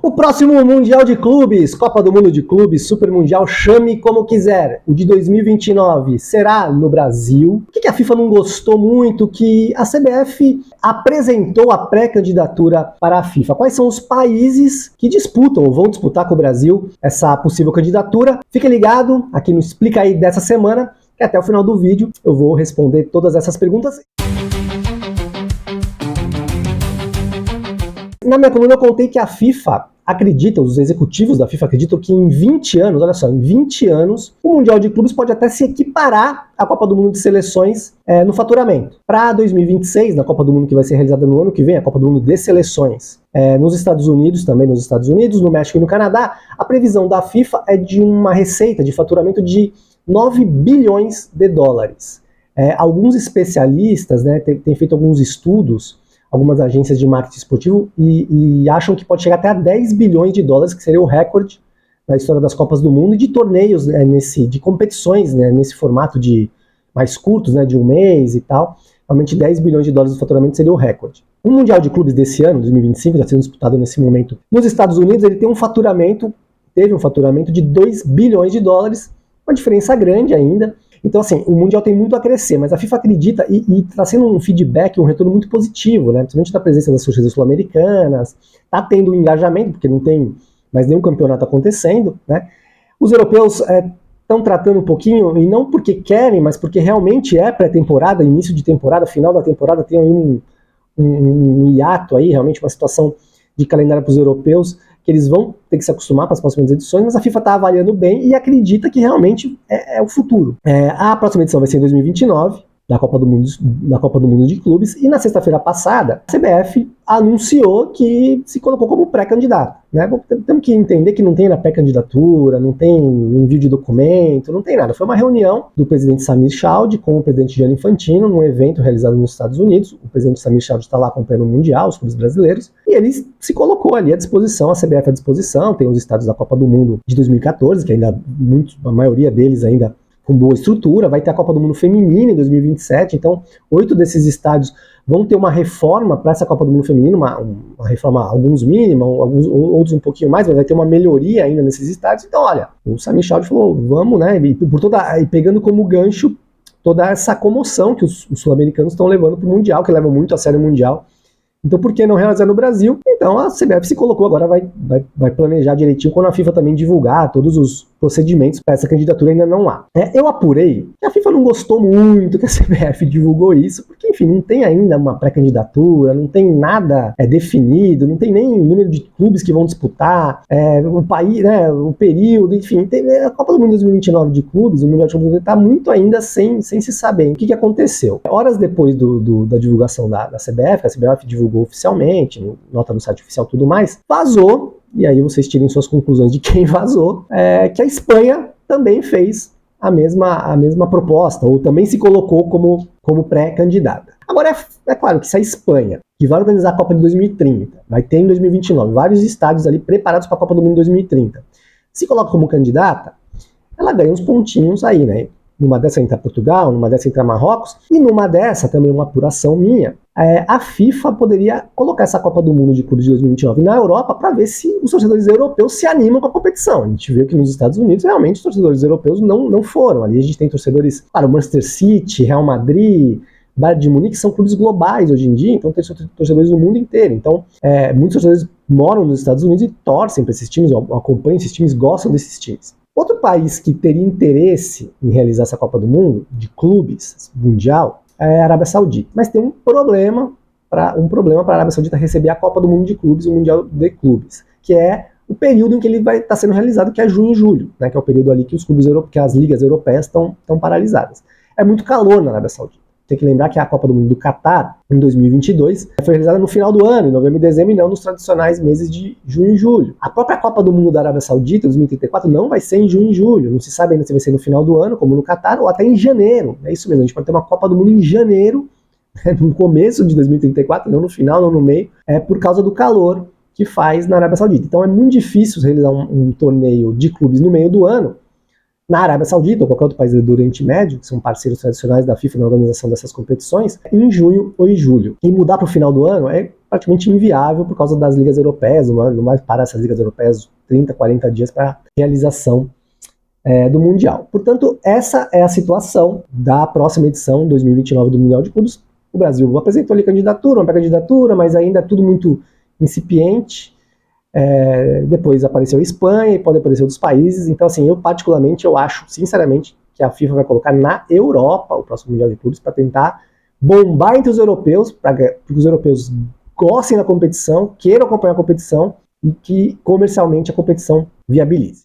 O próximo Mundial de Clubes, Copa do Mundo de Clubes, Super Mundial, chame como quiser. O de 2029 será no Brasil. O que a FIFA não gostou muito? Que a CBF apresentou a pré-candidatura para a FIFA. Quais são os países que disputam ou vão disputar com o Brasil essa possível candidatura? Fique ligado aqui no Explica Aí dessa semana, que até o final do vídeo eu vou responder todas essas perguntas. Na minha coluna eu contei que a FIFA acredita, os executivos da FIFA acreditam que em 20 anos, olha só, em 20 anos, o Mundial de Clubes pode até se equiparar à Copa do Mundo de Seleções no faturamento. Para 2026, na Copa do Mundo que vai ser realizada no ano que vem, a Copa do Mundo de Seleções, nos Estados Unidos, também nos Estados Unidos, no México e no Canadá, a previsão da FIFA é de uma receita de faturamento de 9 bilhões de dólares. Alguns especialistas têm feito alguns estudos, algumas agências de marketing esportivo, e acham que pode chegar até a 10 bilhões de dólares, que seria o recorde na história das Copas do Mundo e de torneios, de competições, nesse formato de mais curtos, de um mês e tal. Realmente 10 bilhões de dólares de faturamento seria o recorde. O Mundial de Clubes desse ano, 2025, está sendo disputado nesse momento nos Estados Unidos, ele teve um faturamento de 2 bilhões de dólares, uma diferença grande ainda. Então, assim, o Mundial tem muito a crescer, mas a FIFA acredita e está sendo um feedback, um retorno muito positivo, principalmente da presença das torcidas sul-americanas, está tendo um engajamento, porque não tem mais nenhum campeonato acontecendo, Os europeus estão tratando um pouquinho, e não porque querem, mas porque realmente é pré-temporada, início de temporada, final da temporada, tem aí um hiato aí, realmente uma situação de calendário para os europeus, que eles vão ter que se acostumar para as próximas edições, mas a FIFA está avaliando bem e acredita que realmente é o futuro. A próxima edição vai ser em 2029, da Copa do Mundo de Clubes, e na sexta-feira passada, a CBF anunciou que se colocou como pré-candidato. Temos que entender que não tem na pré-candidatura, não tem envio de documento, não tem nada. Foi uma reunião do presidente Samir Chowdhury com o presidente Gianni Infantino, num evento realizado nos Estados Unidos. O presidente Samir Chowdhury está lá acompanhando o Mundial, os clubes brasileiros, e ele se colocou ali à disposição, a CBF à disposição. Tem os estádios da Copa do Mundo de 2014, que ainda a maioria deles ainda com boa estrutura. Vai ter a Copa do Mundo Feminina em 2027, então 8 desses estádios vão ter uma reforma para essa Copa do Mundo Feminino, uma reforma, alguns mínima, outros um pouquinho mais, mas vai ter uma melhoria ainda nesses estádios. Então, olha, o Samir Chowdhury falou, vamos, e pegando como gancho toda essa comoção que os sul-americanos estão levando para o Mundial, que levam muito a sério o Mundial. Então, por que não realizar no Brasil? Então, a CBF se colocou, agora vai planejar direitinho quando a FIFA também divulgar todos os procedimentos para essa candidatura, ainda não há. Eu apurei que a FIFA não gostou muito que a CBF divulgou isso, porque, enfim, não tem ainda uma pré-candidatura, não tem nada definido, não tem nem o número de clubes que vão disputar, o país, o período, enfim. A Copa do Mundo 2029 de clubes, o Mundial de Clubes, está muito ainda sem se saber o que aconteceu. Horas depois da divulgação da CBF, a CBF divulgou oficialmente, nota no site oficial, tudo mais, vazou, e aí vocês tirem suas conclusões de quem vazou, que a Espanha também fez a mesma proposta, ou também se colocou como pré-candidata. Agora, é claro que se a Espanha, que vai organizar a Copa de 2030, vai ter em 2029 vários estádios ali preparados para a Copa do Mundo em 2030, se coloca como candidata, ela ganha uns pontinhos aí, Numa dessa entra Portugal, numa dessa entra Marrocos, e numa dessa, também uma apuração minha, a FIFA poderia colocar essa Copa do Mundo de Clubes de 2029 na Europa para ver se os torcedores europeus se animam com a competição. A gente viu que nos Estados Unidos, realmente, os torcedores europeus não foram. Ali a gente tem torcedores para o Manchester City, Real Madrid, Bayern de Munique, que são clubes globais hoje em dia, então tem torcedores no mundo inteiro. Então, muitos torcedores moram nos Estados Unidos e torcem para esses times, acompanham esses times, gostam desses times. Outro país que teria interesse em realizar essa Copa do Mundo, de clubes, mundial, é a Arábia Saudita. Mas tem um problema para a Arábia Saudita receber a Copa do Mundo de Clubes, o Mundial de Clubes, que é o período em que ele vai estar sendo realizado, que é junho e julho, que é o período ali que que as ligas europeias estão paralisadas. É muito calor na Arábia Saudita. Tem que lembrar que a Copa do Mundo do Catar, em 2022, foi realizada no final do ano, em novembro e dezembro, e não nos tradicionais meses de junho e julho. A própria Copa do Mundo da Arábia Saudita, 2034, não vai ser em junho e julho. Não se sabe ainda se vai ser no final do ano, como no Catar, ou até em janeiro. É isso mesmo, a gente pode ter uma Copa do Mundo em janeiro, no começo de 2034, não no final, não no meio, por causa do calor que faz na Arábia Saudita. Então é muito difícil realizar um torneio de clubes no meio do ano, na Arábia Saudita ou qualquer outro país do Oriente Médio, que são parceiros tradicionais da FIFA na organização dessas competições, em junho ou em julho. E mudar para o final do ano é praticamente inviável por causa das ligas europeias, não vai parar essas ligas europeias 30, 40 dias para realização do Mundial. Portanto, essa é a situação da próxima edição 2029 do Mundial de Clubes. O Brasil apresentou ali candidatura, uma pré-candidatura, mas ainda é tudo muito incipiente. Depois apareceu a Espanha e pode aparecer outros países. Então, assim, eu acho, sinceramente, que a FIFA vai colocar na Europa o próximo Mundial de Clubes para tentar bombar entre os europeus, para que os europeus gostem da competição, queiram acompanhar a competição e que comercialmente a competição viabilize.